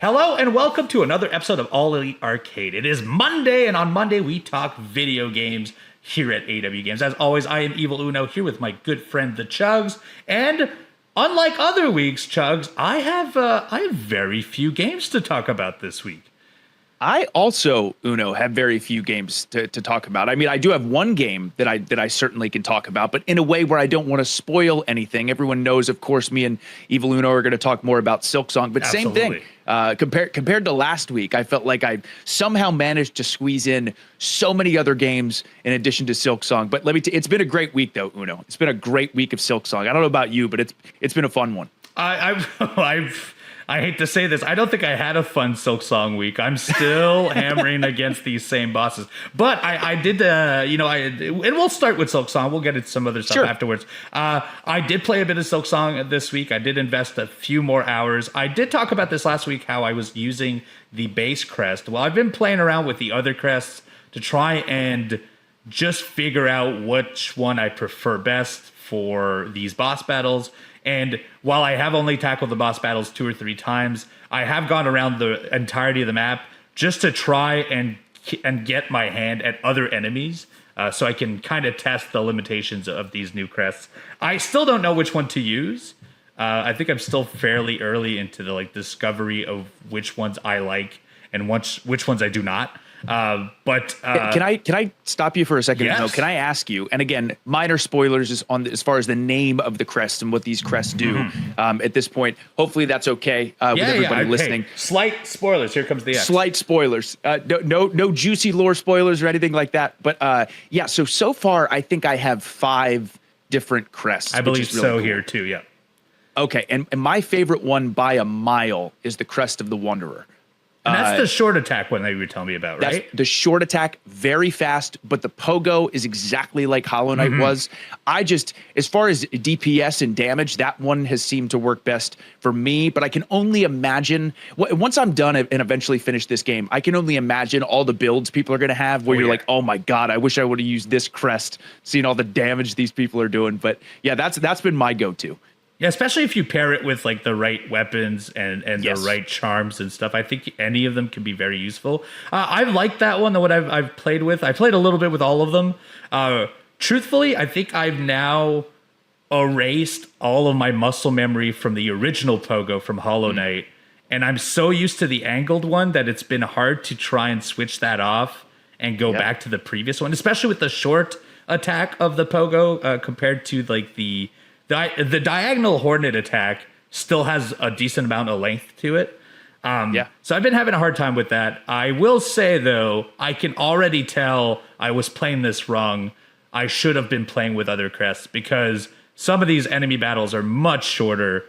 Hello and welcome to another episode of All Elite Arcade. It is Monday, and on Monday we talk video games here at AEW Games. As always, I am Evil Uno here with my good friend the Chugs, and unlike other weeks, Chugs, I have very few games to talk about this week. I also, Uno, have very few games to talk about. I mean, I do have one game that I certainly can talk about, but in a way where I don't want to spoil anything. Everyone knows, of course, me and Evil Uno are going to talk more about Silksong, but Absolutely. Same thing. Compared to last week, I felt like I somehow managed to squeeze in so many other games in addition to Silksong. But it's been a great week, though, Uno. It's been a great week of Silksong. I don't know about you, but it's been a fun one. I hate to say this. I don't think I had a fun Silksong week. I'm still hammering against these same bosses. But I did, and we'll start with Silksong. We'll get into some other stuff afterwards. I did play a bit of Silksong this week. I did invest a few more hours. I did talk about this last week, how I was using the base crest. Well, I've been playing around with the other crests to try and just figure out which one I prefer best for these boss battles. And while I have only tackled the boss battles 2 or 3 times, I have gone around the entirety of the map just to try and get my hand at other enemies, so I can kind of test the limitations of these new crests. I still don't know which one to use. I think I'm still fairly early into the discovery of which ones I like and which ones I do not. But can I stop you for a second? Yes. No, can I ask you? And again, minor spoilers as far as the name of the crest and what these crests do. At this point, hopefully that's okay with everybody listening. Hey, slight spoilers. Here comes the X. Slight spoilers. No juicy lore spoilers or anything like that. But so far I think I have 5 different crests. I believe really so cool. here too. Yeah. Okay, and my favorite one by a mile is the Crest of the Wanderer. And that's the short attack one that you were telling me about, right? That's the short attack, very fast, but the pogo is exactly like Hollow Knight was. As far as DPS and damage, that one has seemed to work best for me, but I can only imagine, once I'm done and eventually finish this game, I can only imagine all the builds people are going to have where you're like, oh my God, I wish I would have used this crest, seeing all the damage these people are doing. But yeah, that's been my go-to. Yeah, especially if you pair it with the right weapons and the right charms and stuff. I think any of them can be very useful. I like that one, what I've played with. I played a little bit with all of them. Truthfully, I think I've now erased all of my muscle memory from the original Pogo from Hollow Knight. And I'm so used to the angled one that it's been hard to try and switch that off and go back to the previous one, especially with the short attack of the Pogo compared to the diagonal Hornet attack still has a decent amount of length to it. So I've been having a hard time with that. I will say, though, I can already tell I was playing this wrong. I should have been playing with other crests because some of these enemy battles are much shorter.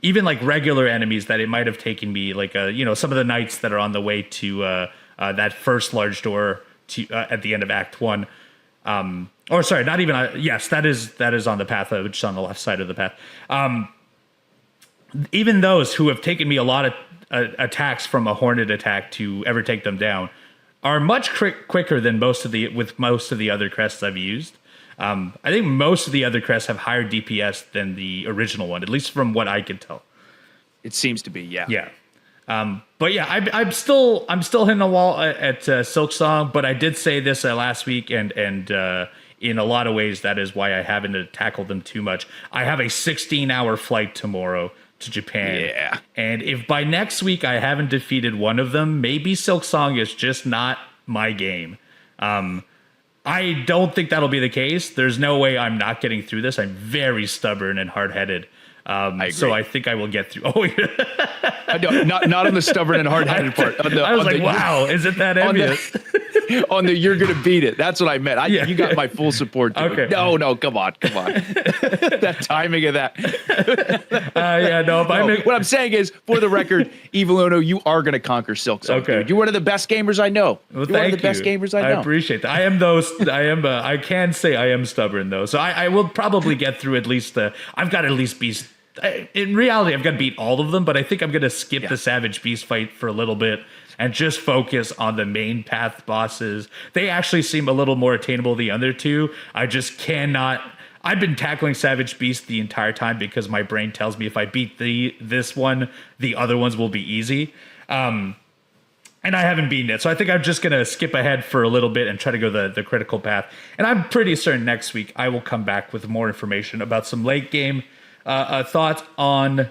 Even regular enemies that it might have taken me, some of the knights that are on the way to that first large door at the end of Act 1. Or sorry, not even. Yes, that is on the path, which is on the left side of the path. Even those who have taken me a lot of attacks from a Hornet attack to ever take them down are much quicker than most of the other crests I've used. I think most of the other crests have higher DPS than the original one, at least from what I could tell. It seems to be, yeah. Yeah. But yeah, I'm still hitting the wall at Silksong, but I did say this last week, and in a lot of ways, that is why I haven't tackled them too much. I have a 16-hour flight tomorrow to Japan. Yeah. And if by next week I haven't defeated one of them, maybe Silksong is just not my game. I don't think that'll be the case. There's no way I'm not getting through this. I'm very stubborn and hard-headed. So I think I will get through. Oh, yeah. No, not on the stubborn and hard-headed part. I was like, wow, is it that obvious? On the you're going to beat it. That's what I meant. You got my full support. Okay. No, come on. That timing of that. What I'm saying is, for the record, Evil Uno, you are going to conquer Silksong. Okay. Dude. You're one of the best gamers I know. Well, You're one of the best gamers I know. I appreciate that. I can say I am stubborn, though. So I will probably get through at least I've got to at least be. In reality, I've got to beat all of them, but I think I'm going to skip the Savage Beast fight for a little bit and just focus on the main path bosses. They actually seem a little more attainable than the other two. I just cannot. I've been tackling Savage Beast the entire time because my brain tells me if I beat this one, the other ones will be easy. And I haven't beaten it. So I think I'm just going to skip ahead for a little bit and try to go the critical path. And I'm pretty certain next week I will come back with more information about some late game thoughts on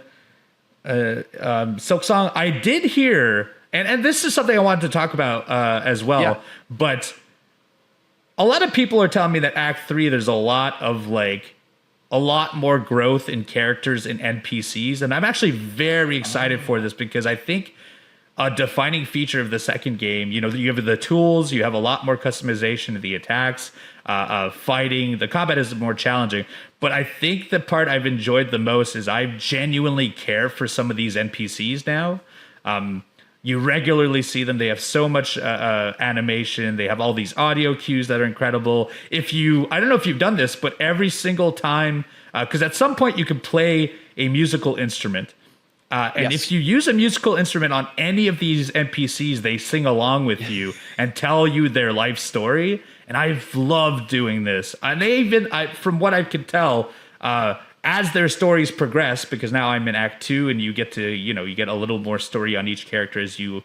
Silksong. I did hear, and this is something I wanted to talk about as well, but a lot of people are telling me that Act 3, there's a lot more growth in characters and NPCs. And I'm actually very excited for this because I think a defining feature of the second game, you have the tools, you have a lot more customization of the attacks, fighting, the combat is more challenging. But I think the part I've enjoyed the most is I genuinely care for some of these NPCs now. You regularly see them. They have so much animation. They have all these audio cues that are incredible. I don't know if you've done this, but every single time, because at some point you can play a musical instrument. And if you use a musical instrument on any of these NPCs, they sing along with you and tell you their life story. And I've loved doing this. And from what I can tell, as their stories progress, because now I'm in Act 2 and you get a little more story on each character as you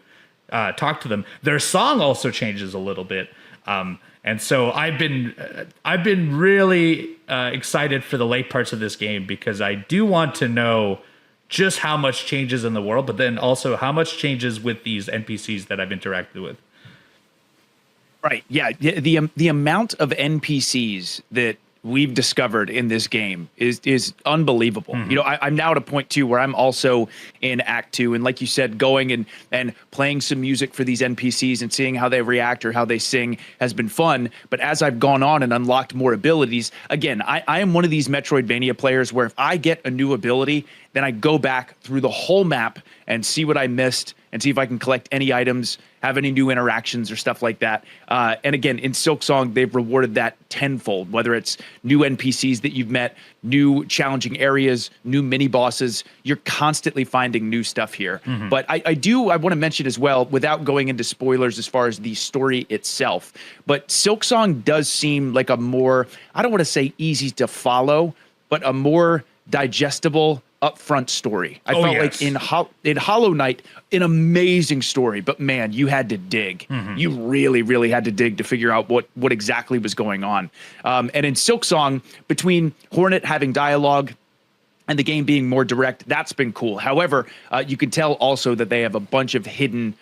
talk to them, their song also changes a little bit. And so I've been really excited for the late parts of this game because I do want to know just how much changes in the world, but then also how much changes with these NPCs that I've interacted with. Right. Yeah. The amount of NPCs that we've discovered in this game is unbelievable. Mm-hmm. I'm now at a point too where I'm also in Act 2, and like you said, going and playing some music for these NPCs and seeing how they react or how they sing has been fun. But as I've gone on and unlocked more abilities, again, I am one of these Metroidvania players where if I get a new ability, then I go back through the whole map and see what I missed and see if I can collect any items, have any new interactions or stuff like that. And again, in Silksong, they've rewarded that tenfold, whether it's new NPCs that you've met, new challenging areas, new mini bosses. You're constantly finding new stuff here. Mm-hmm. But I want to mention as well, without going into spoilers as far as the story itself, but Silksong does seem like a more, I don't want to say easy to follow, but a more digestible, upfront story. I felt like in Hollow Knight, an amazing story, but man, you had to dig. Mm-hmm. You really, really had to dig to figure out what exactly was going on. And in Silksong, between Hornet having dialogue and the game being more direct, that's been cool. However, you can tell also that they have a bunch of hidden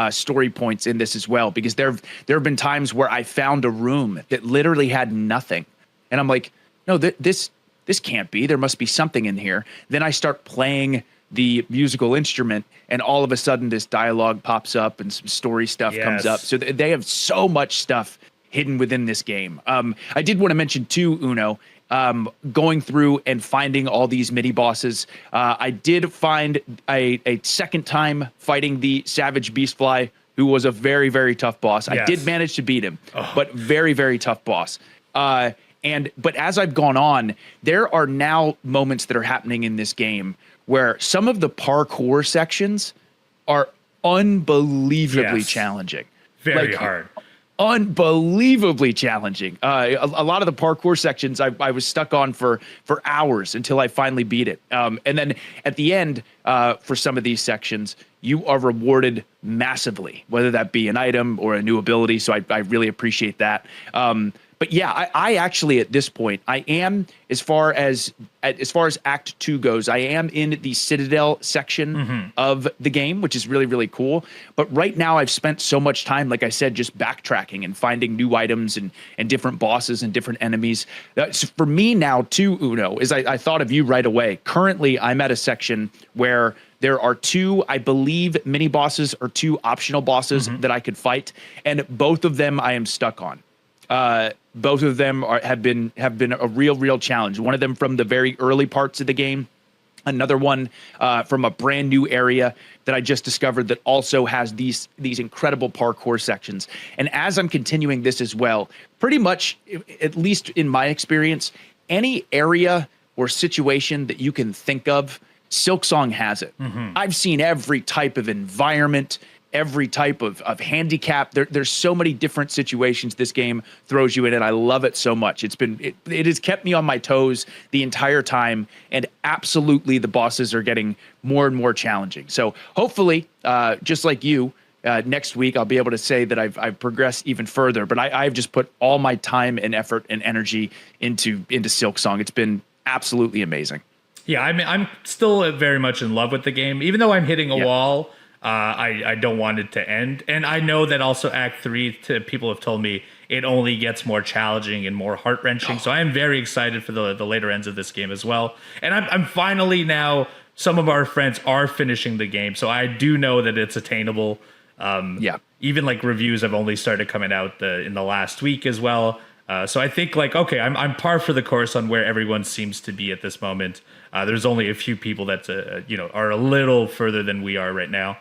story points in this as well, because there have been times where I found a room that literally had nothing. And I'm like, no, this can't be. There must be something in here. Then I start playing the musical instrument, and all of a sudden this dialogue pops up and some story stuff comes up. So they have so much stuff hidden within this game. I did want to mention too, Uno, going through and finding all these mini bosses. I did find a second time fighting the Savage Beastfly, who was a very, very tough boss. Yes. I did manage to beat him, but very, very tough boss. But as I've gone on, there are now moments that are happening in this game where some of the parkour sections are unbelievably challenging. Very hard. Unbelievably challenging. A lot of the parkour sections I was stuck on for hours until I finally beat it. And then at the end, for some of these sections, you are rewarded massively, whether that be an item or a new ability. So I really appreciate that. But yeah, I actually at this point, I am, as far as Act 2 goes, I am in the Citadel section of the game, which is really, really cool. But right now I've spent so much time, like I said, just backtracking and finding new items and different bosses and different enemies. For me now too, Uno, is I thought of you right away. Currently, I'm at a section where there are two, I believe, mini bosses or two optional bosses that I could fight, and both of them I am stuck on. Both of them have been a real challenge. One of them from the very early parts of the game, another one from a brand new area that I just discovered that also has these incredible parkour sections. And as I'm continuing this as well, pretty much, at least in my experience, any area or situation that you can think of, Silksong has it. I've seen every type of environment, every type of handicap. There's so many different situations this game throws you in, and I love it so much. It has kept me on my toes the entire time, and absolutely the bosses are getting more and more challenging. So hopefully, just like you, next week I'll be able to say that I've progressed even further. But I've just put all my time and effort and energy into Silksong. It's been absolutely amazing. Yeah, I'm still very much in love with the game, even though I'm hitting a wall. I don't want it to end, and I know that also Act 3. People have told me it only gets more challenging and more heart wrenching. So I am very excited for the later ends of this game as well. And I'm finally now. Some of our friends are finishing the game, so I do know that it's attainable. Even like reviews have only started coming out in the last week as well. So I think like, okay, I'm par for the course on where everyone seems to be at this moment. There's only a few people that are a little further than we are right now.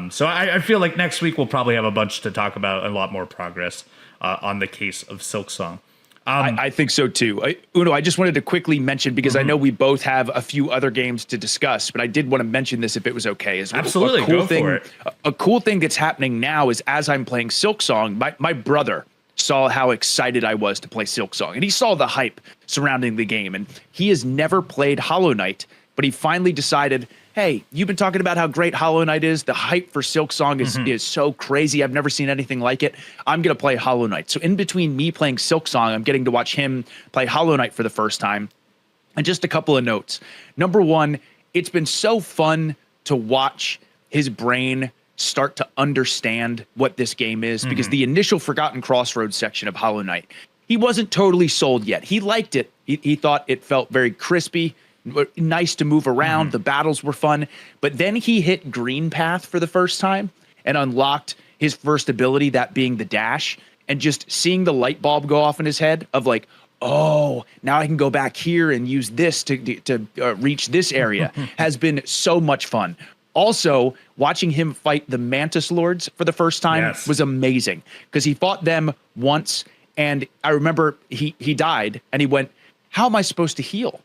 So I feel like next week we'll probably have a bunch to talk about, a lot more progress on the case of Silksong. I think so too. Uno, I just wanted to quickly mention, because I know we both have a few other games to discuss, but I did want to mention this if it was okay. Absolutely, go for it. A cool thing that's happening now is, as I'm playing Silksong, my brother saw how excited I was to play Silksong, and he saw the hype surrounding the game, and he has never played Hollow Knight, but he finally decided, hey, you've been talking about how great Hollow Knight is. The hype for Silksong is so crazy. I've never seen anything like it. I'm going to play Hollow Knight. So in between me playing Silksong, I'm getting to watch him play Hollow Knight for the first time. And just a couple of notes. Number one, it's been so fun to watch his brain start to understand what this game is, because the initial Forgotten Crossroads section of Hollow Knight, he wasn't totally sold yet. He liked it. He thought it felt very crispy, nice to move around. The battles were fun. But then he hit Green Path for the first time and unlocked his first ability, that being the dash, and just seeing the light bulb go off in his head of like, oh, now I can go back here and use this to reach this area has been so much fun. Also, watching him fight the Mantis Lords for the first time was amazing, because he fought them once, and I remember he died, and he went, how am I supposed to heal?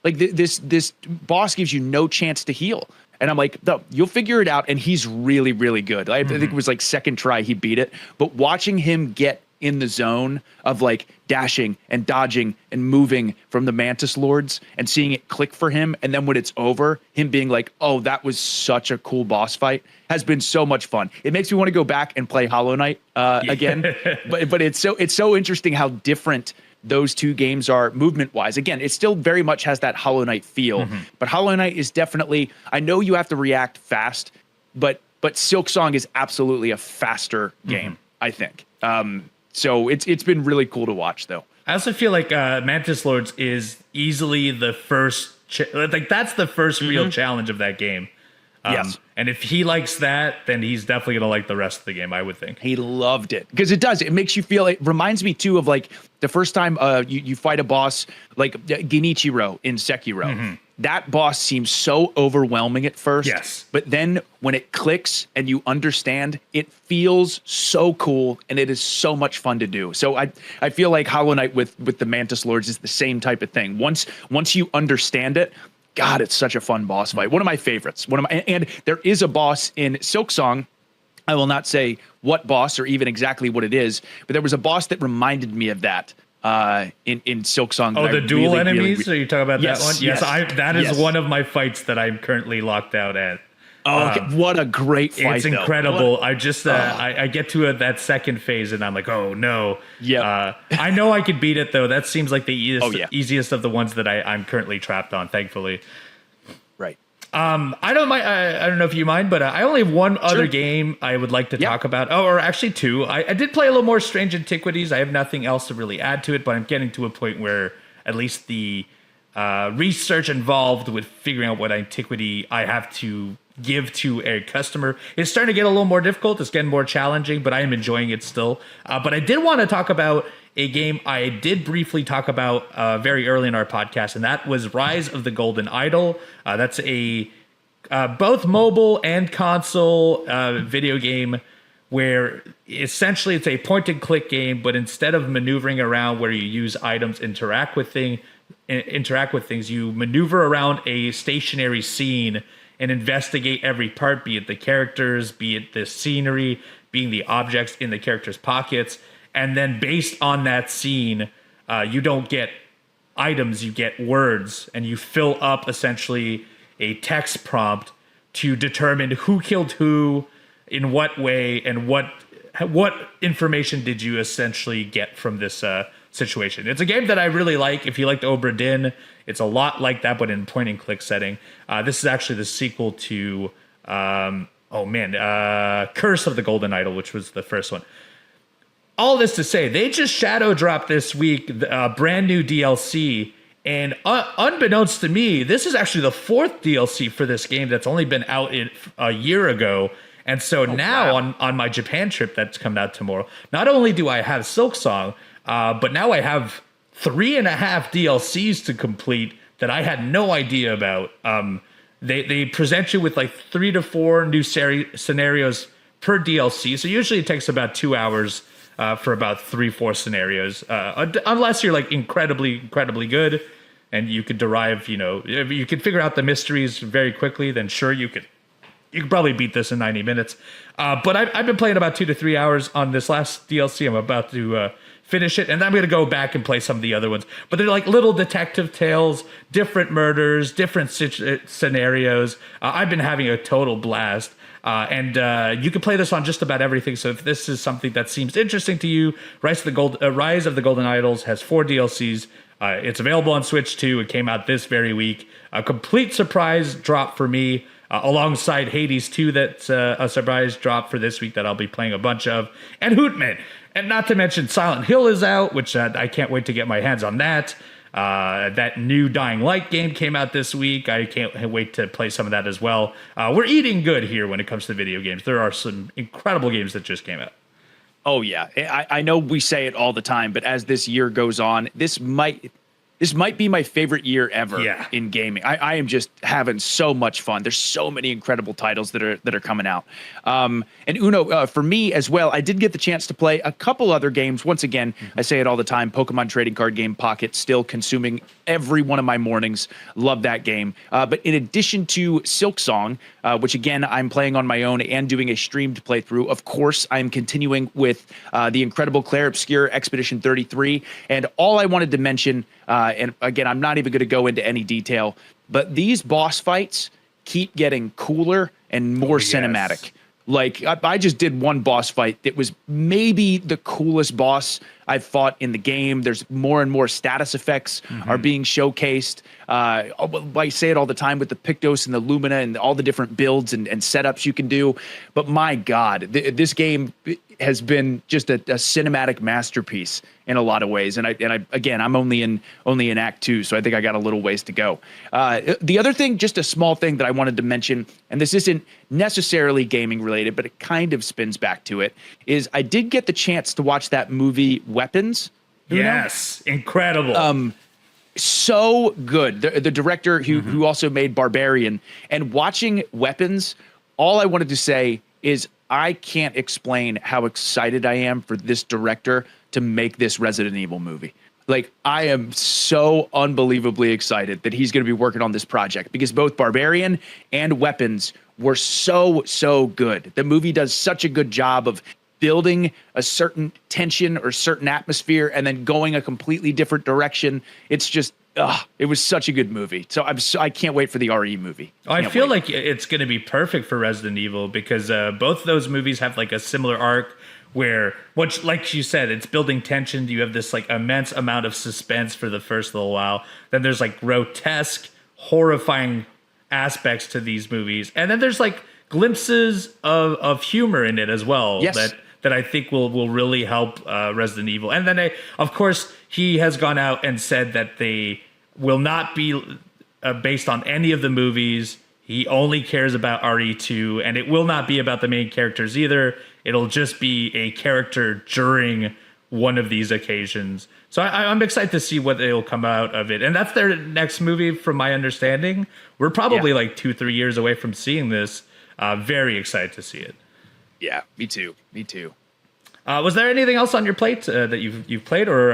Like this boss gives you no chance to heal. And I'm like, no, you'll figure it out. And he's really, really good. I think it was like second try he beat it. But watching him get in the zone of like dashing and dodging and moving from the Mantis Lords and seeing it click for him, and then when it's over, him being like, oh, that was such a cool boss fight, has been so much fun. It makes me want to go back and play Hollow Knight again. But it's so interesting how different those two games are movement-wise. Again, it still very much has that Hollow Knight feel, but Hollow Knight is definitely, I know you have to react fast, but Silksong is absolutely a faster game, I think. So it's been really cool to watch, though. I also feel like Mantis Lords is easily the first, that's the first real challenge of that game. Yes. And if he likes that, then he's definitely going to like the rest of the game, I would think. He loved it, because it does. It makes you feel, it reminds me too of like the first time you fight a boss like Genichiro in Sekiro. That boss seems so overwhelming at first. Yes. But then when it clicks and you understand, it feels so cool, and it is so much fun to do. So I feel like Hollow Knight with the Mantis Lords is the same type of thing. Once you understand it, God, it's such a fun boss fight. One of my favorites. And there is a boss in Silksong. I will not say what boss or even exactly what it is, but there was a boss that reminded me of that in Silksong. Oh, the dual enemies? Are you talking about that one? Yes. That is one of my fights that I'm currently locked out at. Oh, okay. What a great fight! It's incredible. I just I get to that second phase, and I'm like, oh no. Yeah. I know I could beat it though. That seems like the easiest of the ones that I'm currently trapped on. Thankfully. Right. I don't mind. I don't know if you mind, but I only have one other game I would like to talk about. Oh, or actually two. I did play a little more Strange Antiquities. I have nothing else to really add to it, but I'm getting to a point where at least the research involved with figuring out what antiquity I have to give to a customer is starting to get a little more difficult. It's getting more challenging, but I am enjoying it still. But I did want to talk about a game I did briefly talk about very early in our podcast, and that was Rise of the Golden Idol. That's a both mobile and console video game where essentially it's a point-and-click game, but instead of maneuvering around where you use items, interact with things, you maneuver around a stationary scene and investigate every part, be it the characters, be it the scenery, being the objects in the characters' pockets. And then based on that scene, you don't get items, you get words, and you fill up essentially a text prompt to determine who killed who, in what way, and what information did you essentially get from this situation. It's a game that I really like. If you liked Obra Dinn, it's a lot like that, but in point and click setting. This is actually the sequel to Curse of the Golden Idol, which was the first one. All this to say, they just shadow dropped this week a brand new DLC, and unbeknownst to me, this is actually the 4th DLC for this game that's only been out a year ago. And so on my Japan trip that's coming out tomorrow, not only do I have Silksong, but now I have 3.5 DLCs to complete that I had no idea about. They present you with like 3 to 4 new scenarios per DLC. So usually it takes about 2 hours for about 3-4 scenarios, unless you're like incredibly good and you could derive, if you could figure out the mysteries very quickly, then sure, you could probably beat this in 90 minutes. But I've been playing about 2 to 3 hours on this last DLC. I'm about to finish it, and then I'm going to go back and play some of the other ones. But they're like little detective tales, different murders, different scenarios. I've been having a total blast. And you can play this on just about everything. So if this is something that seems interesting to you, Rise of the Golden Idols has 4 DLCs. It's available on Switch too. It came out this very week. A complete surprise drop for me, alongside Hades 2. That's a surprise drop for this week that I'll be playing a bunch of. And Hootman. And not to mention Silent Hill is out, which I can't wait to get my hands on that. That new Dying Light game came out this week. I can't wait to play some of that as well. We're eating good here when it comes to video games. There are some incredible games that just came out. Oh, yeah. I know we say it all the time, but as this year goes on, this might be my favorite year ever in gaming. I am just having so much fun. There's so many incredible titles that are coming out. And Uno, for me as well, I did get the chance to play a couple other games. Once again, I say it all the time, Pokemon trading card game Pocket, still consuming every one of my mornings. Love that game. But in addition to Silksong, which again, I'm playing on my own and doing a streamed playthrough, of course, I'm continuing with the incredible Clair Obscur Expedition 33. And all I wanted to mention, and again, I'm not even going to go into any detail, but these boss fights keep getting cooler and more cinematic. Like, I just did one boss fight that was maybe the coolest boss I've fought in the game. There's more and more status effects are being showcased. I say it all the time with the Pictos and the Lumina and all the different builds and setups you can do. But my God, this game has been just a cinematic masterpiece in a lot of ways. And I'm only in Act 2, so I think I got a little ways to go. The other thing, just a small thing that I wanted to mention, and this isn't necessarily gaming related, but it kind of spins back to it, is I did get the chance to watch that movie Weapons. Yes, incredible. So good. The director who also made Barbarian, and watching Weapons, all I wanted to say is I can't explain how excited I am for this director to make this Resident Evil movie. Like, I am so unbelievably excited that he's going to be working on this project, because both Barbarian and Weapons were so good. The movie does such a good job of building a certain tension or certain atmosphere and then going a completely different direction. It's just, it was such a good movie. So I can't wait for the RE movie. I feel like it's going to be perfect for Resident Evil, because both those movies have like a similar arc where, which, like you said, it's building tension. You have this like immense amount of suspense for the first little while. Then there's like grotesque, horrifying aspects to these movies. And then there's like glimpses of humor in it as well. Yes. That I think will really help Resident Evil. And then, of course, he has gone out and said that they will not be based on any of the movies. He only cares about RE2, and it will not be about the main characters either. It'll just be a character during one of these occasions. So I'm excited to see what will come out of it. And that's their next movie, from my understanding. We're probably like 2-3 years away from seeing this. Very excited to see it. Yeah, me too. Was there anything else on your plate that you've played, or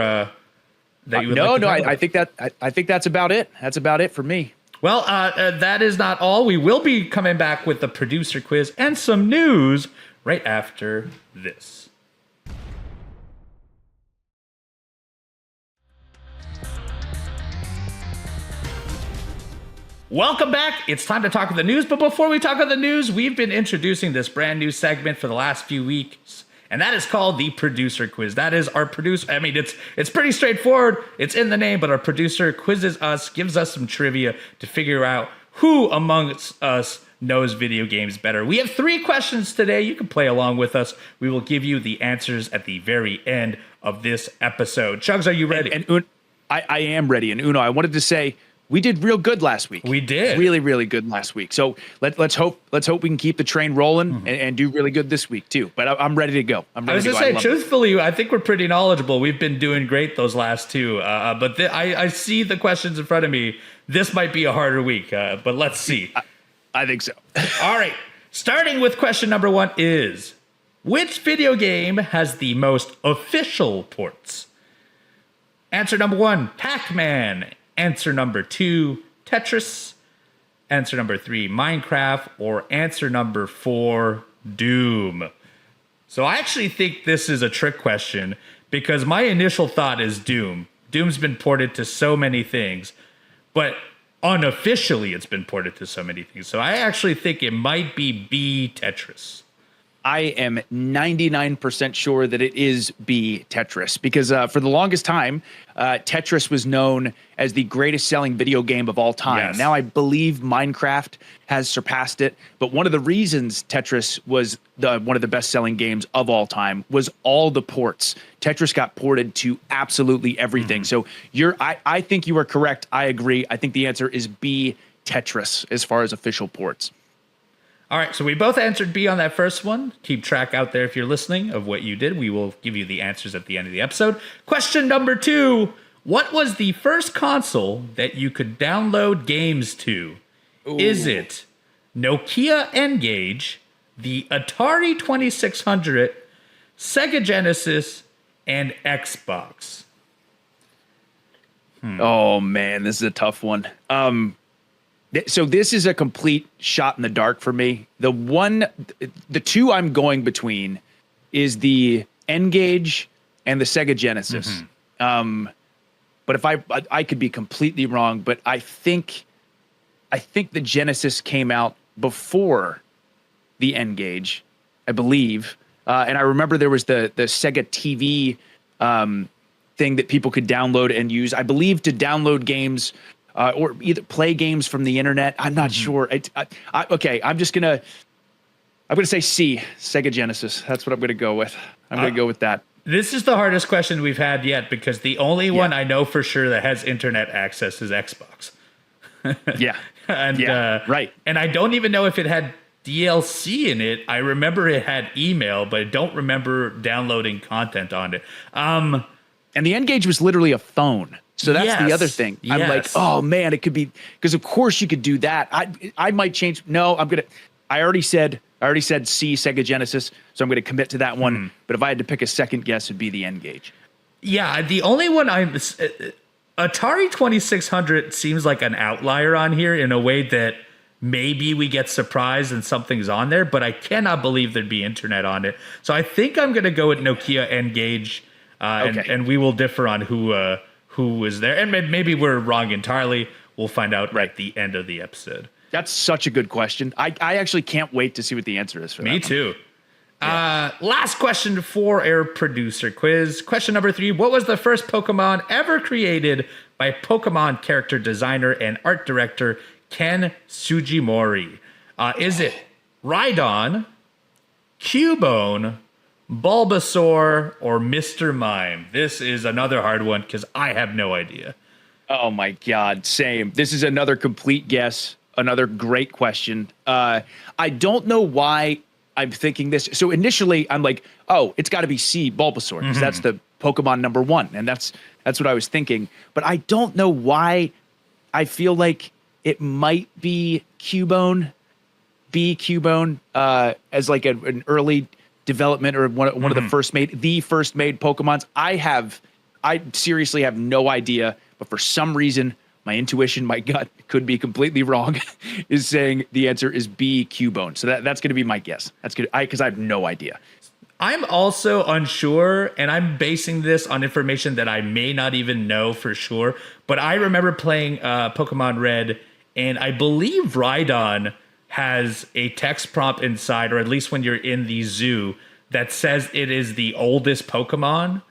that you would like to talk about? I think that's about it. That's about it for me. Well, that is not all. We will be coming back with the producer quiz and some news right after this. Welcome back. It's time to talk about the news. But before we talk about the news, we've been introducing this brand new segment for the last few weeks. And that is called the producer quiz. That is our producer. I mean, it's pretty straightforward. It's in the name, but our producer quizzes us, gives us some trivia to figure out who amongst us knows video games better. We have 3 questions today. You can play along with us. We will give you the answers at the very end of this episode. Chugs, are you ready? And I am ready. And Uno, I wanted to say, we did real good last week. We did really, really good last week. So let's hope we can keep the train rolling and do really good this week too. But I'm ready to go. I was going to say, truthfully, I think we're pretty knowledgeable. We've been doing great those last 2. But I see the questions in front of me. This might be a harder week, but let's see. I think so. All right. Starting with question number 1 is, which video game has the most official ports? Answer number 1, Pac-Man. Answer number 2, Tetris. Answer number 3, Minecraft. Or answer number 4, Doom. So I actually think this is a trick question because my initial thought is Doom. Doom's been ported to so many things, but unofficially it's been ported to so many things. So I actually think it might be B, Tetris. I am 99% sure that it is B, Tetris, because for the longest time, Tetris was known as the greatest selling video game of all time. Yes. Now I believe Minecraft has surpassed it, but one of the reasons Tetris was one of the best selling games of all time was all the ports. Tetris got ported to absolutely everything. So I think you are correct. I agree. I think the answer is B, Tetris, as far as official ports. All right, so we both answered B on that first one. Keep track out there if you're listening of what you did. We will give you the answers at the end of the episode. Question number 2. What was the first console that you could download games to? Ooh. Is it Nokia N-Gage, the Atari 2600, Sega Genesis, and Xbox? Oh, man, this is a tough one. So this is a complete shot in the dark for me. The 2 I'm going between is the N-Gage and the Sega Genesis. But if I could be completely wrong, but I think the Genesis came out before the N-Gage, I believe. And I remember there was the Sega TV thing that people could download and use, I believe, to download games. Or either play games from the internet. I'm not sure. Okay, I'm gonna say C, Sega Genesis. That's what I'm gonna go with. I'm gonna go with that. This is the hardest question we've had yet because the only one I know for sure that has internet access is Xbox. Right. And I don't even know if it had DLC in it. I remember it had email, but I don't remember downloading content on it. And the N-Gage was literally a phone. So that's the other thing. I'm like, oh man, it could be, because of course you could do that. I might change. No, I already said C, Sega Genesis, so I'm gonna commit to that one. But if I had to pick a second guess, it'd be the N-Gage. Yeah, the only one Atari 2600 seems like an outlier on here in a way that maybe we get surprised and something's on there, but I cannot believe there'd be internet on it. So I think I'm gonna go with Nokia N-Gage, and we will differ on who was there, and maybe we're wrong entirely. We'll find out at the end of the episode. That's such a good question. I actually can't wait to see what the answer is for that. Me too. Last question for our producer quiz. Question number 3. What was the first Pokemon ever created by Pokemon character designer and art director Ken Sugimori? Is it Rhydon, Cubone, Bulbasaur, or Mr. Mime? This is another hard one because I have no idea. Oh my God, same. This is another complete guess, another great question. I don't know why I'm thinking this. So initially I'm like, oh, it's got to be C, Bulbasaur, because that's the Pokemon number 1. And that's what I was thinking. But I don't know why I feel like it might be Cubone, as like an early development or one of the first made Pokemons. I seriously have no idea, but for some reason my intuition, my gut could be completely wrong, is saying the answer is B, Cubone. So that's going to be my guess. That's good. Because I have no idea. I'm also unsure, and I'm basing this on information that I may not even know for sure. But I remember playing Pokemon Red, and I believe Rhydon has a text prompt inside, or at least when you're in the zoo, that says it is the oldest Pokemon.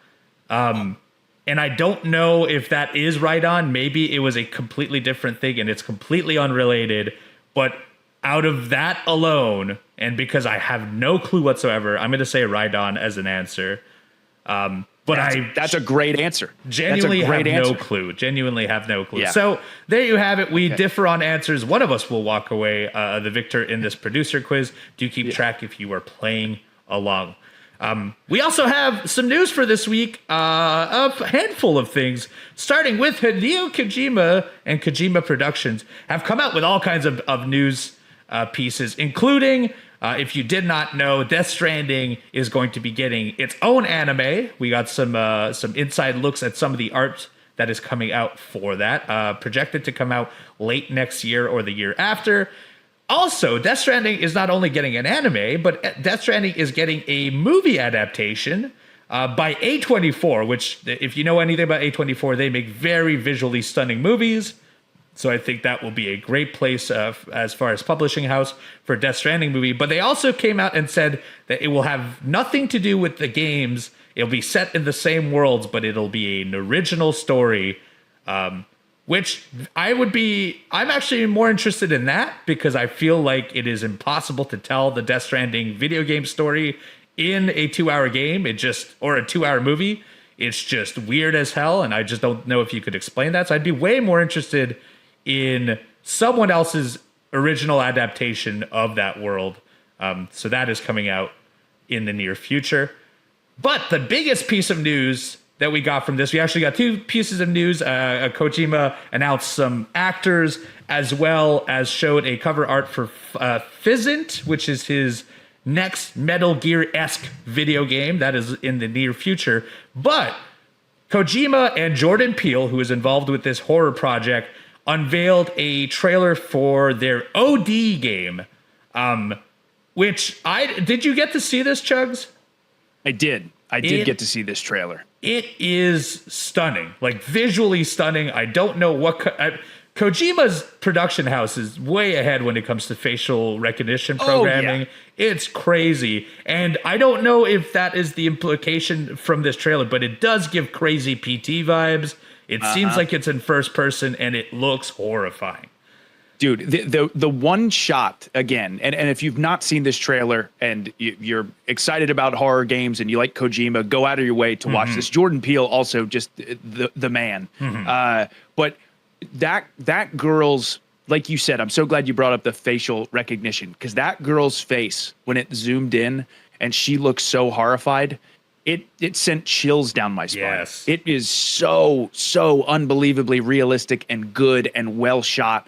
And I don't know if that is Rhydon. Maybe it was a completely different thing, and it's completely unrelated. But out of that alone, and because I have no clue whatsoever, I'm going to say Rhydon as an answer. But that's a great answer. Genuinely have no clue. Genuinely have no clue. Yeah. So there you have it. We differ on answers. One of us will walk away the victor in this producer quiz. Do keep track if you are playing along. We also have some news for this week, a handful of things, starting with Hideo Kojima and Kojima Productions have come out with all kinds of news pieces, including, if you did not know, Death Stranding is going to be getting its own anime. We got some inside looks at some of the art that is coming out for that, projected to come out late next year or the year after. Also, Death Stranding is not only getting an anime, but Death Stranding is getting a movie adaptation by A24, which, if you know anything about A24, they make very visually stunning movies. So I think that will be a great place as far as publishing house for Death Stranding movie. But they also came out and said that it will have nothing to do with the games. It'll be set in the same worlds, but it'll be an original story, which I'm actually more interested in that because I feel like it is impossible to tell the Death Stranding video game story in a 2-hour game. Or a 2-hour movie. It's just weird as hell, and I just don't know if you could explain that. So I'd be way more interested in someone else's original adaptation of that world. So that is coming out in the near future. But the biggest piece of news that we got from this, we actually got two pieces of news. Kojima announced some actors as well as showed a cover art for Fizzant, which is his next Metal Gear-esque video game that is in the near future. But Kojima and Jordan Peele, who is involved with this horror project, unveiled a trailer for their OD game, did you get to see this, Chugs? I did get to see this trailer. It is stunning, like visually stunning. I don't know what Kojima's production house is way ahead when it comes to facial recognition programming. It's crazy. And I don't know if that is the implication from this trailer, but it does give crazy PT vibes. It seems like it's in first person, and it looks horrifying. Dude, the one shot, again, and if you've not seen this trailer and you're excited about horror games and you like Kojima, go out of your way to watch this. Jordan Peele, also just the man. But that girl's, like you said, I'm so glad you brought up the facial recognition, because that girl's face, when it zoomed in and she looks so horrified, it sent chills down my spine. Yes. It is so unbelievably realistic and good and well shot.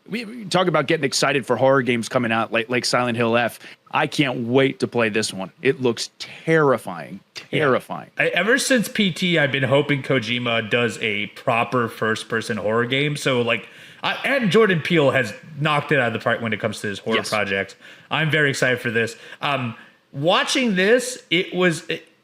We talk about getting excited for horror games coming out like Silent Hill F. I can't wait to play this one. It looks terrifying. Yeah. Ever since PT, I've been hoping Kojima does a proper first-person horror game. So, and Jordan Peele has knocked it out of the park when it comes to his horror projects. I'm very excited for this. Watching this,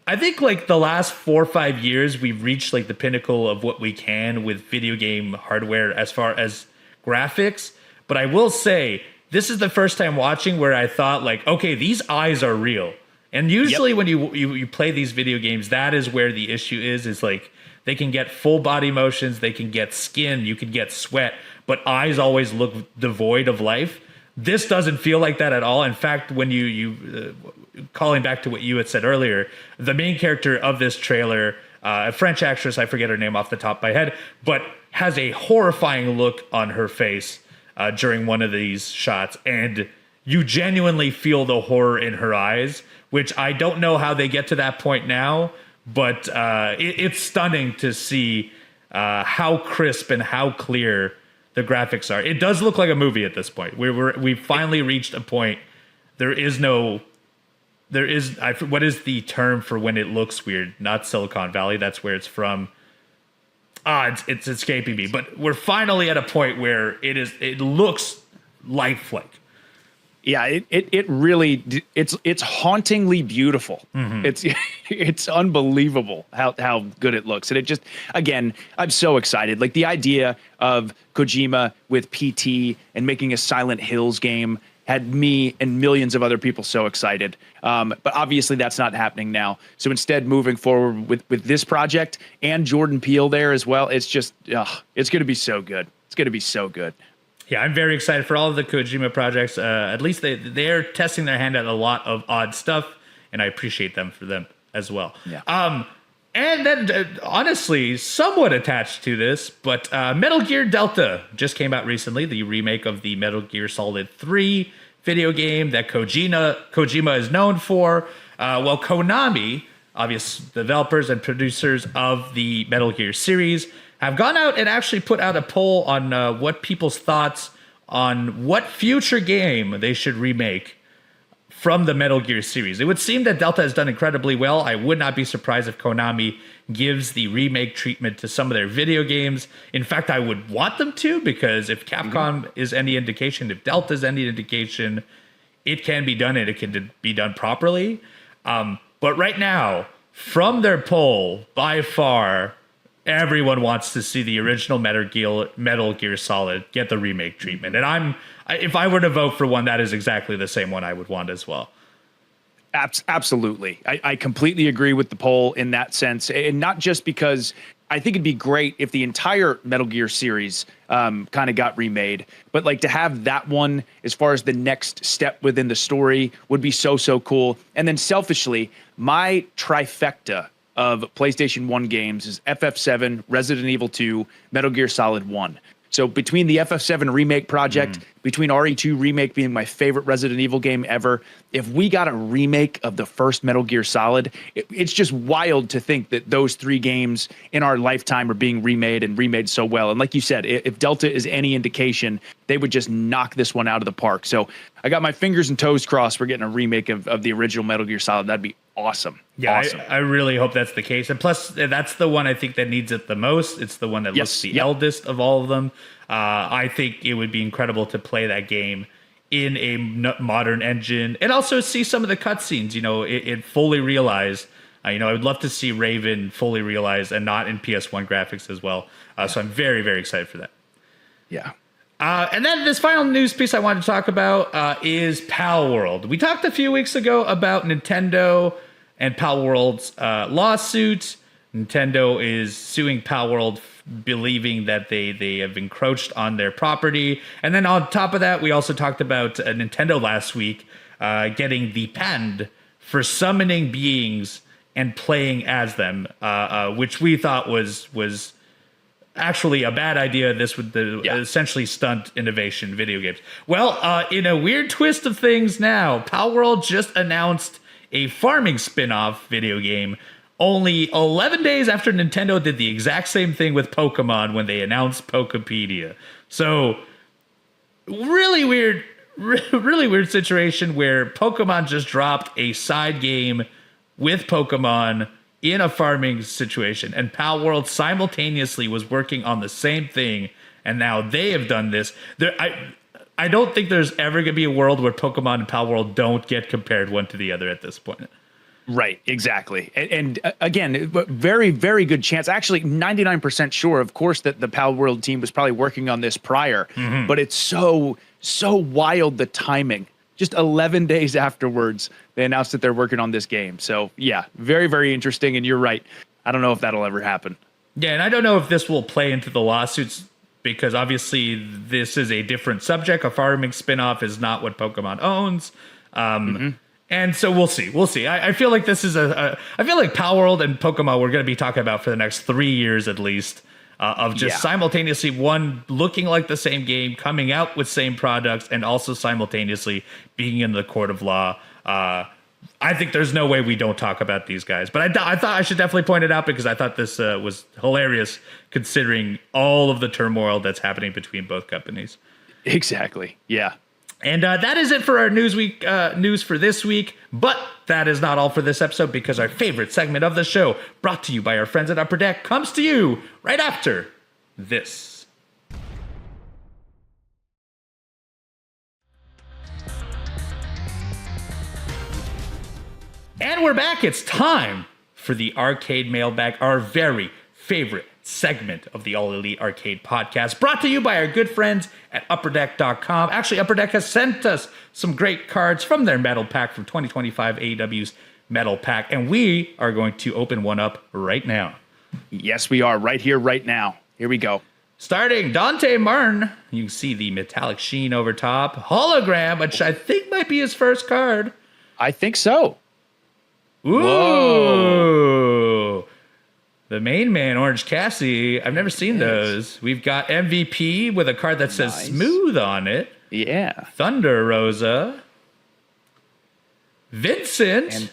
I think the last 4 or 5 years, we've reached the pinnacle of what we can with video game hardware as far as graphics. But I will say, this is the first time watching where I thought okay, these eyes are real. And usually when you play these video games, that is where the issue is they can get full body motions, they can get skin, you can get sweat, but eyes always look devoid of life. This doesn't feel like that at all. In fact, when you calling back to what you had said earlier, the main character of this trailer, a French actress, I forget her name off the top of my head, but has a horrifying look on her face during one of these shots, and you genuinely feel the horror in her eyes, which I don't know how they get to that point now, but it's stunning to see how crisp and how clear the graphics are. It does look like a movie at this point. We've finally reached a point. What is the term for when it looks weird? Not Silicon Valley. That's where it's from. It's escaping me, but we're finally at a point where it looks lifelike. Yeah, it really it's hauntingly beautiful. It's unbelievable how good it looks. And it just, again, I'm so excited. Like the idea of Kojima with PT and making a Silent Hills game had me and millions of other people so excited. But obviously that's not happening now. So instead, moving forward with this project and Jordan Peele there as well, it's just it's going to be so good. It's going to be so good. Yeah, I'm very excited for all of the Kojima projects. At least they're testing their hand at a lot of odd stuff, and I appreciate them for them as well. Yeah. And then, honestly, somewhat attached to this, but Metal Gear Delta just came out recently, the remake of the Metal Gear Solid 3 video game that Kojima is known for. Well, Konami, obvious developers and producers of the Metal Gear series, have gone out and actually put out a poll on what people's thoughts on what future game they should remake from the Metal Gear series. It would seem that Delta has done incredibly well. I would not be surprised if Konami gives the remake treatment to some of their video games. In fact, I would want them to, because if Capcom is any indication, if Delta is any indication, it can be done and it can be done properly. But right now, from their poll, by far, everyone wants to see the original Metal Gear Solid get the remake treatment. And if I were to vote for one, that is exactly the same one I would want as well. Absolutely. I completely agree with the poll in that sense. And not just because I think it'd be great if the entire Metal Gear series kind of got remade, but like to have that one as far as the next step within the story would be so cool. And then selfishly, my trifecta of PlayStation 1 games is FF7, Resident Evil 2, Metal Gear Solid 1. So between the FF7 remake project, between RE2 remake being my favorite Resident Evil game ever, if we got a remake of the first Metal Gear Solid, it's just wild to think that those three games in our lifetime are being remade and remade so well. And like you said, if Delta is any indication, they would just knock this one out of the park. So I got my fingers and toes crossed. We're getting a remake of the original Metal Gear Solid. That'd be awesome. Yeah, awesome. I really hope that's the case. And plus, that's the one I think that needs it the most. It's the one that looks the eldest of all of them. I think it would be incredible to play that game in a modern engine and also see some of the cutscenes, it fully realized. I would love to see Raven fully realized and not in PS1 graphics as well. So I'm very, very excited for that. Yeah. And then this final news piece I wanted to talk about is Palworld. We talked a few weeks ago about Nintendo and Palworld's lawsuit. Nintendo is suing Palworld, believing that they have encroached on their property. And then on top of that, we also talked about Nintendo last week getting the patent for summoning beings and playing as them, which we thought was actually a bad idea. This would essentially stunt innovation in video games. Well, in a weird twist of things now, Palworld just announced a farming spin-off video game only 11 days after Nintendo did the exact same thing with Pokemon when they announced Pokepedia. So really weird situation where Pokemon just dropped a side game with Pokemon in a farming situation, and Palworld simultaneously was working on the same thing, and now they have done this. I don't think there's ever going to be a world where Pokemon and Palworld don't get compared one to the other at this point. Right, exactly. And again, very, very good chance. Actually, 99% sure, of course, that the Palworld team was probably working on this prior, but it's so wild, the timing. Just 11 days afterwards, they announced that they're working on this game. So, yeah, very, very interesting. And you're right. I don't know if that'll ever happen. Yeah, and I don't know if this will play into the lawsuits because obviously this is a different subject. A farming spinoff is not what Pokemon owns. And so we'll see. We'll see. I feel like this is I feel like Palworld and Pokemon we're going to be talking about for the next 3 years at least. Of just simultaneously one looking like the same game, coming out with same products, and also simultaneously being in the court of law. I think there's no way we don't talk about these guys. But I thought I should definitely point it out because I thought this was hilarious considering all of the turmoil that's happening between both companies. Exactly. Yeah. And that is it for our news for this week. But that is not all for this episode, because our favorite segment of the show, brought to you by our friends at Upper Deck, comes to you right after this. And we're back. It's time for the Arcade Mailbag, our very favorite segment of the All Elite Arcade podcast, brought to you by our good friends at upperdeck.com. Actually, Upper Deck has sent us some great cards from their metal pack from 2025 AEW's metal pack, and we are going to open one up right now. Yes, we are, right here, right now. Here we go. Starting Dante Martin. You can see the metallic sheen over top. Hologram, which I think might be his first card. I think so. Ooh. Whoa. The main man, Orange Cassidy. I've never seen those. We've got MVP with a card that says Smooth on it. Yeah. Thunder Rosa. Vincent and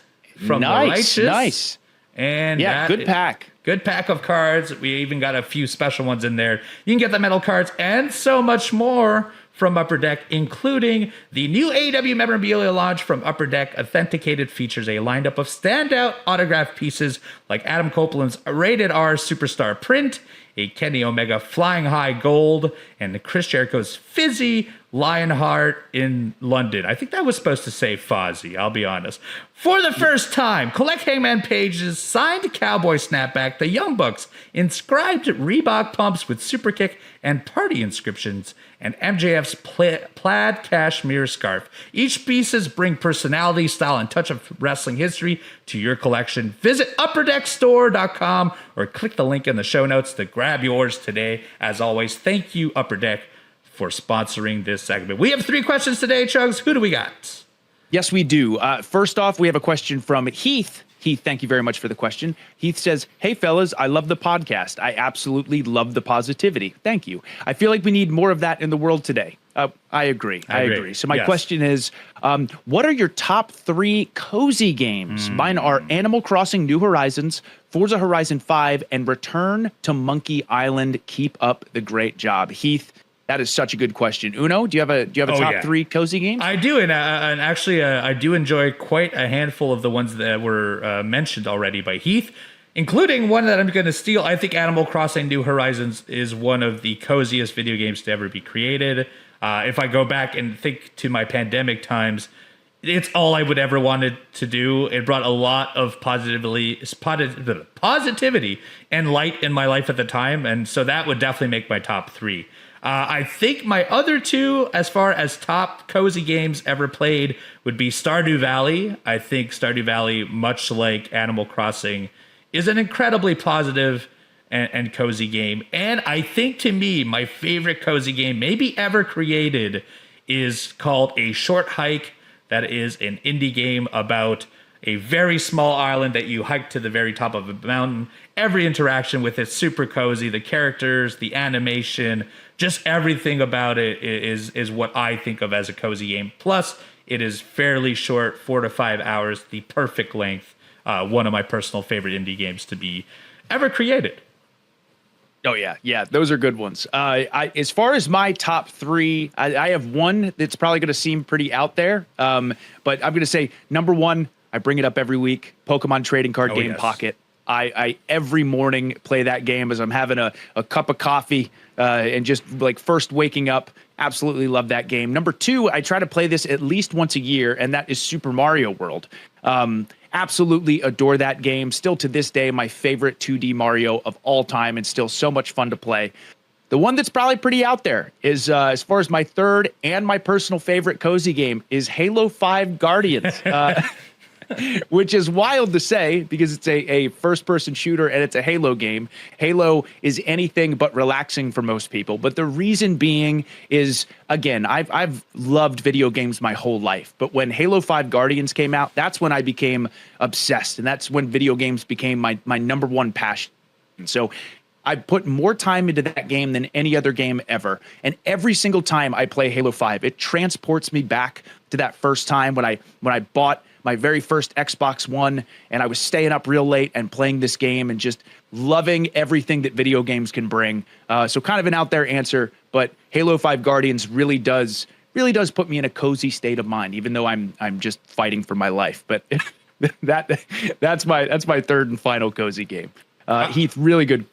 from The Righteous. Nice. And yeah, good pack. Good pack of cards. We even got a few special ones in there. You can get the metal cards and so much more from Upper Deck, including the new AEW memorabilia launch from Upper Deck. Authenticated features a lineup of standout autographed pieces like Adam Copeland's Rated R Superstar print, a Kenny Omega Flying High Gold, and Chris Jericho's Fizzy Lionheart in London. I think that was supposed to say Fozzy, I'll be honest. For the first time, collect Hangman Page's signed Cowboy Snapback, the Young Bucks, inscribed Reebok pumps with Superkick and party inscriptions, and MJF's plaid cashmere scarf. Each pieces bring personality, style, and touch of wrestling history to your collection. Visit upperdeckstore.com or click the link in the show notes to grab yours today. As always, thank you, Upper Deck, for sponsoring this segment. We have 3 questions today, Chugs. Who do we got? Yes, we do. First off, we have a question from Heath. Heath, thank you very much for the question. Heath says, hey, fellas, I love the podcast. I absolutely love the positivity. Thank you. I feel like we need more of that in the world today. I agree. I agree. So my question is, what are your top 3 cozy games? Mine are Animal Crossing New Horizons, Forza Horizon 5, and Return to Monkey Island. Keep up the great job. Heath, that is such a good question. Uno, do you have a top 3 cozy games? I do, and actually, I do enjoy quite a handful of the ones that were mentioned already by Heath, including one that I'm going to steal. I think Animal Crossing New Horizons is one of the coziest video games to ever be created. If I go back and think to my pandemic times, it's all I would ever wanted to do. It brought a lot of positivity and light in my life at the time, and so that would definitely make my top 3. I think my other 2, as far as top cozy games ever played, would be Stardew Valley. I think Stardew Valley, much like Animal Crossing, is an incredibly positive and cozy game. And I think, to me, my favorite cozy game maybe ever created is called A Short Hike. That is an indie game about a very small island that you hike to the very top of a mountain. Every interaction with it's super cozy. The characters, the animation, just everything about it is what I think of as a cozy game. Plus, it is fairly short, 4 to 5 hours, the perfect length. One of my personal favorite indie games to be ever created. Oh, yeah. Those are good ones. As far as my top 3, I have one that's probably going to seem pretty out there. But I'm going to say number 1, I bring it up every week, Pokemon trading card game Pocket. I every morning play that game as I'm having a cup of coffee and just like first waking up. Absolutely love that game. Number 2, I try to play this at least once a year, and that is Super Mario World. Absolutely adore that game. Still to this day, my favorite 2D Mario of all time, and still so much fun to play. The one that's probably pretty out there is, as far as my 3rd and my personal favorite cozy game, is Halo 5 Guardians. Which is wild to say because it's a first-person shooter and it's a Halo game. Halo is anything but relaxing for most people. But the reason being is, again, I've loved video games my whole life. But when Halo 5 Guardians came out, that's when I became obsessed. And that's when video games became my number 1 passion. So I put more time into that game than any other game ever. And every single time I play Halo 5, it transports me back to that first time when I bought my very first Xbox One, and I was staying up real late and playing this game and just loving everything that video games can bring. So kind of an out there answer, but Halo 5 Guardians really does really does put me in a cozy state of mind, even though I'm just fighting for my life. But that's my third and final cozy game. Heath, really good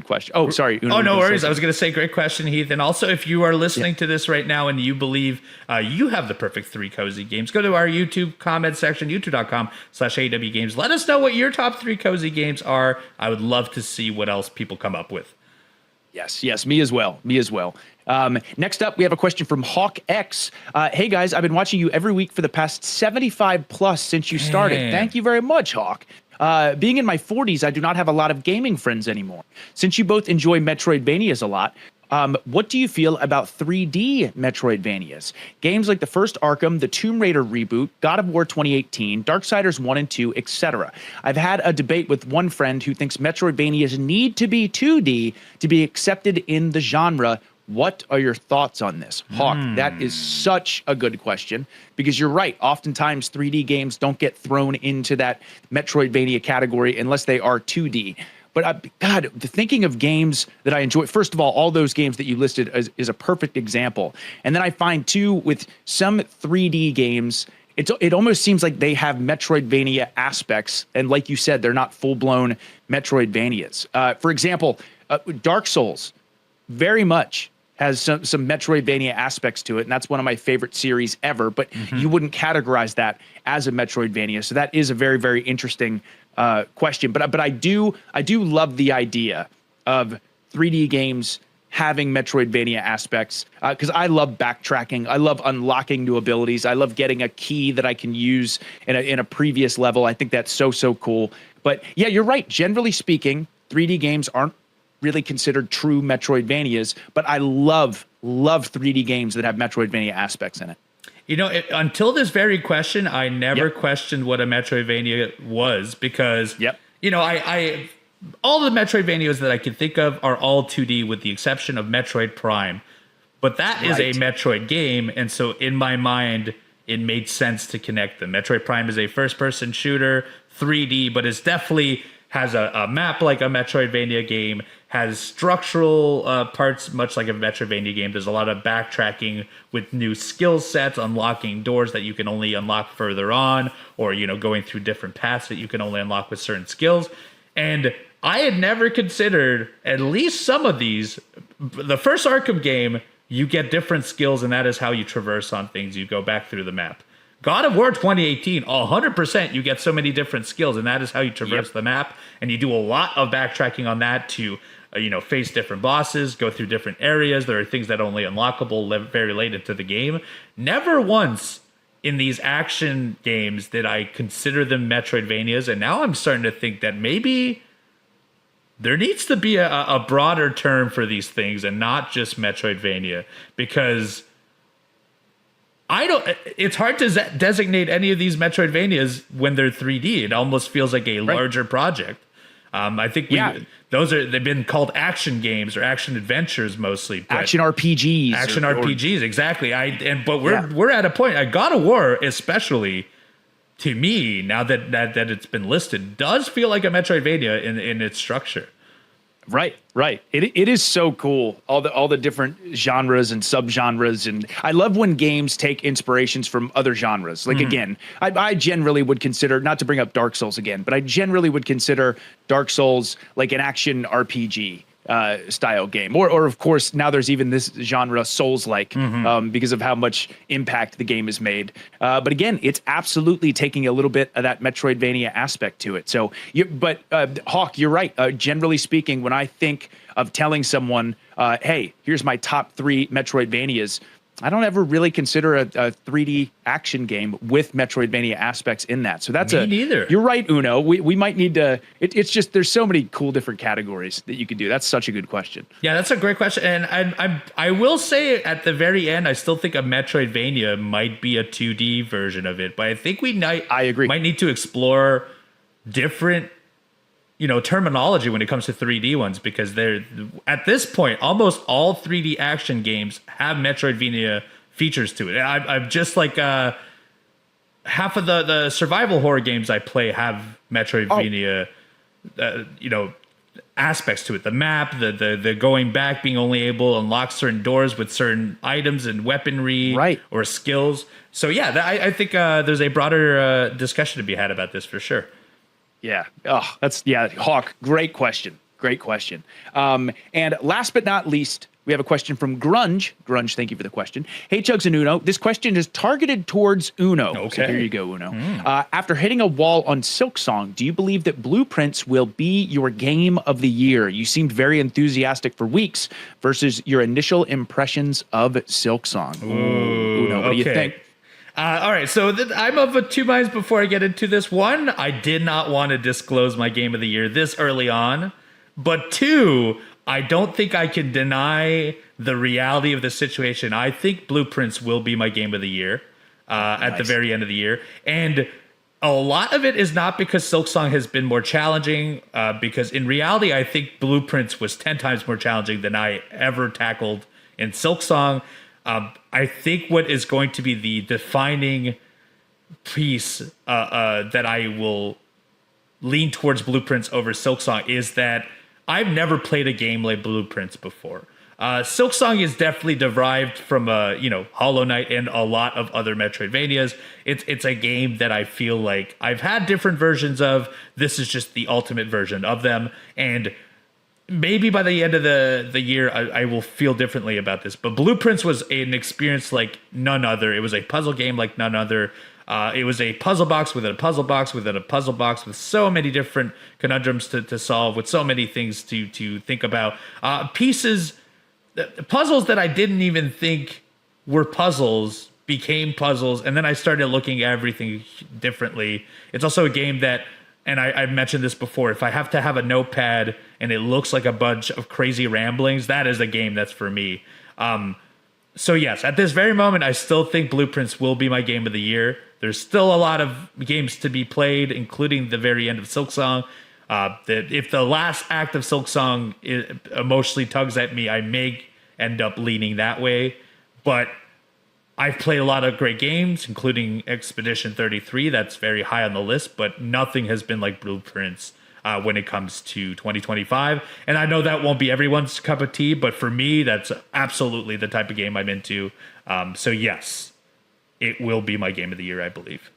question. Oh, sorry. Oh, no worries. I was going to say, great question, Heath. And also, if you are listening to this right now and you believe you have the perfect 3 cozy games, go to our YouTube comment section, youtube.com/AEW games. Let us know what your top 3 cozy games are. I would love to see what else people come up with. Yes, me as well. Next up, we have a question from Hawk X. Hey guys, I've been watching you every week for the past 75 plus since you started. Man. Thank you very much, Hawk. Being in my 40s, I do not have a lot of gaming friends anymore. Since you both enjoy Metroidvanias a lot, what do you feel about 3D Metroidvanias? Games like the first Arkham, the Tomb Raider reboot, God of War 2018, Darksiders 1 and 2, etc. I've had a debate with one friend who thinks Metroidvanias need to be 2D to be accepted in the genre. What are your thoughts on this? Hawk, that is such a good question, because you're right. Oftentimes 3D games don't get thrown into that Metroidvania category unless they are 2D. But God, thinking of games that I enjoy, first of all those games that you listed is a perfect example. And then I find too, with some 3D games, it almost seems like they have Metroidvania aspects. And like you said, they're not full-blown Metroidvanias. For example, Dark Souls very much has some Metroidvania aspects to it, and that's one of my favorite series ever, but you wouldn't categorize that as a Metroidvania. So that is a very, very interesting question. But I do love the idea of 3D games having Metroidvania aspects, because I love backtracking. I love unlocking new abilities. I love getting a key that I can use in a previous level. I think that's so cool. But yeah, you're right. Generally speaking, 3D games aren't really considered true Metroidvanias, but I love 3D games that have Metroidvania aspects in it. You know, until this very question, I never questioned what a Metroidvania was, because, you know, I all the Metroidvanias that I can think of are all 2D with the exception of Metroid Prime. But that is a Metroid game, and so in my mind, it made sense to connect them. Metroid Prime is a first-person shooter, 3D, but it's definitely has a map like a Metroidvania game, has structural parts much like a Metroidvania game. There's a lot of backtracking with new skill sets, unlocking doors that you can only unlock further on, or, you know, going through different paths that you can only unlock with certain skills. And I had never considered at least some of these. The first Arkham game, you get different skills, and that is how you traverse on things. You go back through the map. God of War 2018, 100%, you get so many different skills, and that is how you traverse the map. And you do a lot of backtracking on that to, face different bosses, go through different areas. There are things that are only unlockable very late into the game. Never once in these action games did I consider them Metroidvanias, and now I'm starting to think that maybe there needs to be a broader term for these things and not just Metroidvania, because it's hard to designate any of these Metroidvanias when they're 3D. It almost feels like a larger project. I think they've been called action games or action adventures mostly. Action RPGs. Action RPGs, exactly. But we're at a point. God of War, especially, to me, now that it's been listed, does feel like a Metroidvania in its structure. Right. It is so cool. All the different genres and subgenres, and I love when games take inspirations from other genres. Like again, I generally would consider, not to bring up Dark Souls again, but I generally would consider Dark Souls like an action RPG style game, or of course now there's even this genre Souls-like because of how much impact the game has made. But again, it's absolutely taking a little bit of that Metroidvania aspect to it. So, Hawk, you're right. Generally speaking, when I think of telling someone, "Hey, here's my top 3 Metroidvanias," I don't ever really consider a 3D action game with Metroidvania aspects in that. So that's neither. You're right, Uno. We might need to. It's just there's so many cool different categories that you could do. That's such a good question. Yeah, that's a great question. And I will say at the very end, I still think a Metroidvania might be a 2D version of it. But I think I agree. Might need to explore different terminology when it comes to 3D ones, because they're at this point almost all 3D action games have Metroidvania features to it. I'm just like half of the survival horror games I play have Metroidvania aspects to it. The map, the going back, being only able to unlock certain doors with certain items and weaponry or skills. So yeah, I think there's a broader discussion to be had about this for sure. Yeah. Oh, Hawk. Great question. Great question. And last but not least, we have a question from Grunge. Grunge, thank you for the question. Hey, Chugs and Uno. This question is targeted towards Uno. Okay. So here you go, Uno. After hitting a wall on Silksong, do you believe that Blueprints will be your game of the year? You seemed very enthusiastic for weeks versus your initial impressions of Silksong. Uno, what do you think? All right, so I'm of two minds before I get into this. One, I did not want to disclose my game of the year this early on. But two, I don't think I can deny the reality of the situation. I think Blueprints will be my game of the year at the very end of the year. And a lot of it is not because Silksong has been more challenging, because in reality, I think Blueprints was 10 times more challenging than I ever tackled in Silksong. I think what is going to be the defining piece that I will lean towards Blueprints over Silksong is that I've never played a game like Blueprints before. Silksong is definitely derived from Hollow Knight and a lot of other Metroidvanias. It's a game that I feel like I've had different versions of. This is just the ultimate version of them, and maybe by the end of the year, I will feel differently about this. But Blueprints was an experience like none other. It was a puzzle game like none other. It was a puzzle box within a puzzle box within a puzzle box with so many different conundrums to solve, with so many things to think about. Puzzles that I didn't even think were puzzles became puzzles, and then I started looking at everything differently. It's also a game that, and I've mentioned this before, if I have to have a notepad and it looks like a bunch of crazy ramblings, that is a game that's for me. So yes, at this very moment, I still think Blueprints will be my game of the year. There's still a lot of games to be played, including the very end of Silksong. That if the last act of Silksong emotionally tugs at me, I may end up leaning that way. But I've played a lot of great games, including Expedition 33. That's very high on the list, but nothing has been like Blueprints when it comes to 2025. And I know that won't be everyone's cup of tea, but for me, that's absolutely the type of game I'm into. So yes, it will be my game of the year, I believe.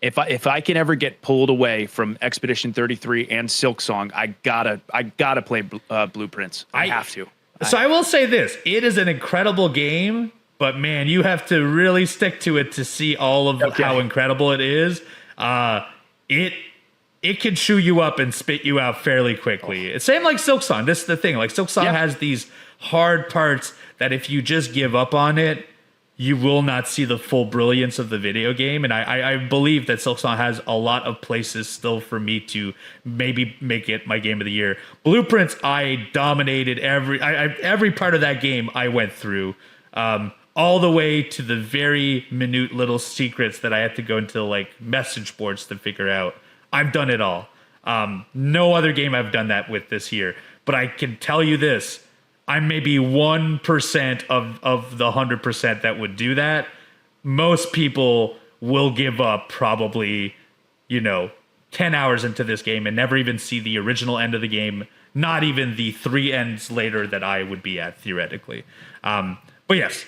If I can ever get pulled away from Expedition 33 and Silksong, I gotta play Blueprints. I have to. So I will say this: it is an incredible game, but man, you have to really stick to it to see all of how incredible it is. It can chew you up and spit you out fairly quickly. It's same like Silksong. This is the thing. Like Silksong has these hard parts that if you just give up on it, you will not see the full brilliance of the video game. And I believe that Silksong has a lot of places still for me to maybe make it my game of the year. Blueprints, I dominated every part of that game I went through, all the way to the very minute little secrets that I had to go into like message boards to figure out. I've done it all. No other game I've done that with this year. But I can tell you this, I'm maybe 1% of the 100% that would do that. Most people will give up probably, 10 hours into this game and never even see the original end of the game, not even the 3 ends later that I would be at theoretically. But yes,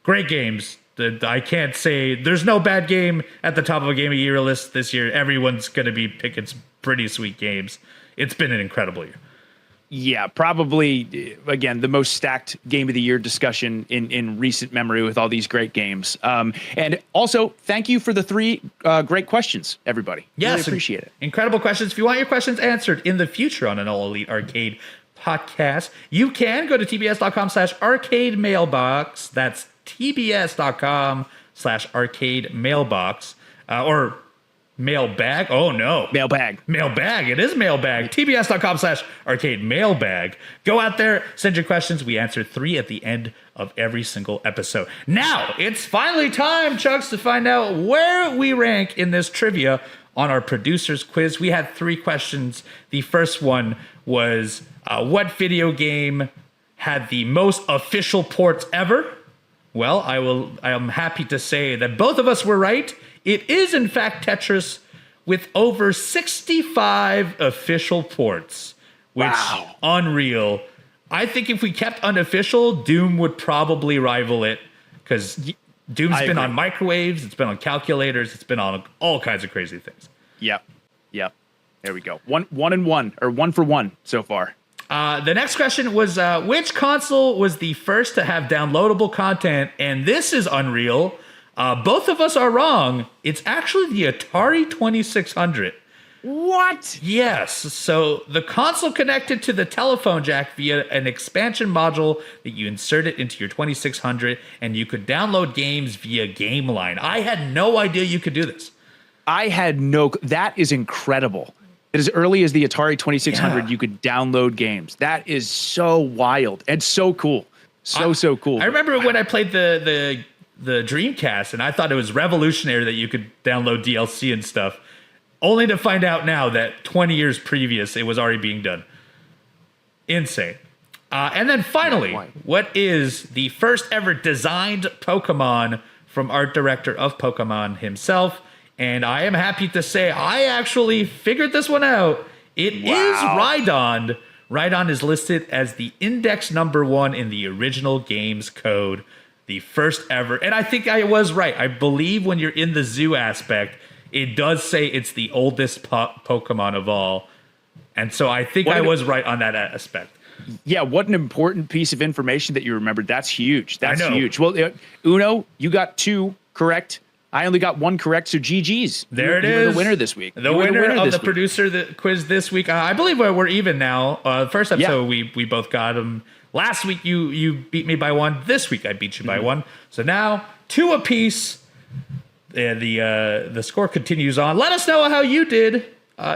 great games. I can't say there's no bad game at the top of a Game of the Year list this year. Everyone's going to be picking some pretty sweet games. It's been an incredible year. Yeah, probably, again, the most stacked Game of the Year discussion in recent memory with all these great games. And also, thank you for the 3 great questions, everybody. Yes, really appreciate it. Incredible questions. If you want your questions answered in the future on an All Elite Arcade podcast, you can go to tbs.com/arcade mailbox. That's tbs.com/arcade mailbox or mailbag. Oh no. Mailbag. It is mailbag. tbs.com/arcade mailbag. Go out there, send your questions. We answer 3 at the end of every single episode. Now it's finally time, Chugs, to find out where we rank in this trivia on our producer's quiz. We had 3 questions. The first one was what video game had the most official ports ever? Well, I am happy to say that both of us were right. It is, in fact, Tetris with over 65 official ports. which unreal. I think if we kept unofficial, Doom would probably rival it because Doom's been on microwaves, it's been on calculators, it's been on all kinds of crazy things. Yep. There we go. One for one so far. The next question was, which console was the first to have downloadable content? And this is unreal. Both of us are wrong. It's actually the Atari 2600. What? Yes. So the console connected to the telephone jack via an expansion module that you inserted into your 2600, and you could download games via Game Line. I had no idea you could do this. That is incredible. As early as the Atari 2600, you could download games. That is so wild and so cool. So cool. I remember when I played the Dreamcast, and I thought it was revolutionary that you could download DLC and stuff, only to find out now that 20 years previous, it was already being done. Insane. And then finally, what is the first ever designed Pokemon from art director of Pokemon himself? And I am happy to say I actually figured this one out. It is Rhydon. Rhydon is listed as the index number 1 in the original game's code. The first ever. And I think I was right. I believe when you're in the zoo aspect, it does say it's the oldest Pokemon of all. And so I think I was right on that aspect. Yeah, what an important piece of information that you remembered. That's huge. That's huge. Well, Uno, you got 2 correct. I only got 1 correct, so GG's. There it is. You're the winner this week. The winner of the producer quiz this week. I believe we're even now. First episode, we both got them. Last week, you beat me by 1. This week, I beat you by 1. So now, 2 apiece. The score continues on. Let us know how you did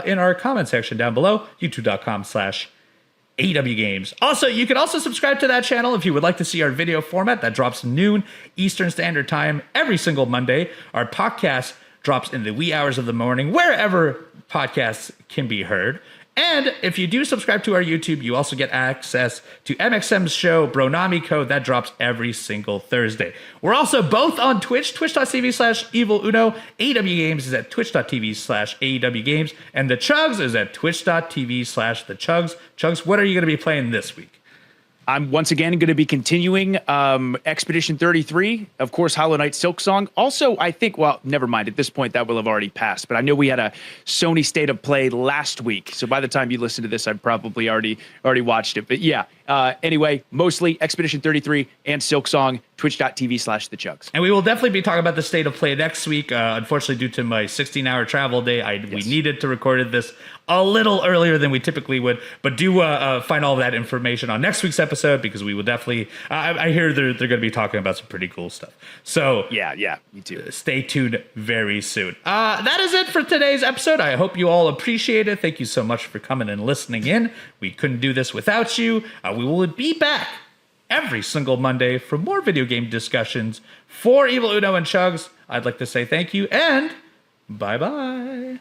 in our comment section down below. youtube.com/AEW Games. Also, you can also subscribe to that channel if you would like to see our video format that drops noon Eastern Standard Time every single Monday. Our podcast drops in the wee hours of the morning, wherever podcasts can be heard. And if you do subscribe to our YouTube, you also get access to MXM's show, Bronami Code, that drops every single Thursday. We're also both on Twitch, twitch.tv/eviluno. AEW Games is at twitch.tv/AEW Games. And the Chugs is at twitch.tv/the-Chugs. Chugs, what are you going to be playing this week? I'm once again going to be continuing Expedition 33, of course, Hollow Knight Silksong. Also, I think, well, never mind. At this point, that will have already passed. But I know we had a Sony State of Play last week. So by the time you listen to this, I've probably already watched it. But yeah, anyway, mostly Expedition 33 and Silksong, twitch.tv/the-Chugs. And we will definitely be talking about the State of Play next week. Unfortunately, due to my 16-hour travel day, we needed to record this a little earlier than we typically would, but do find all of that information on next week's episode, because we will definitely, I hear they're going to be talking about some pretty cool stuff. So yeah, me too. Stay tuned very soon. That is it for today's episode. I hope you all appreciate it. Thank you so much for coming and listening in. We couldn't do this without you. We will be back every single Monday for more video game discussions. For Evil Uno and Chugs, I'd like to say thank you and bye-bye.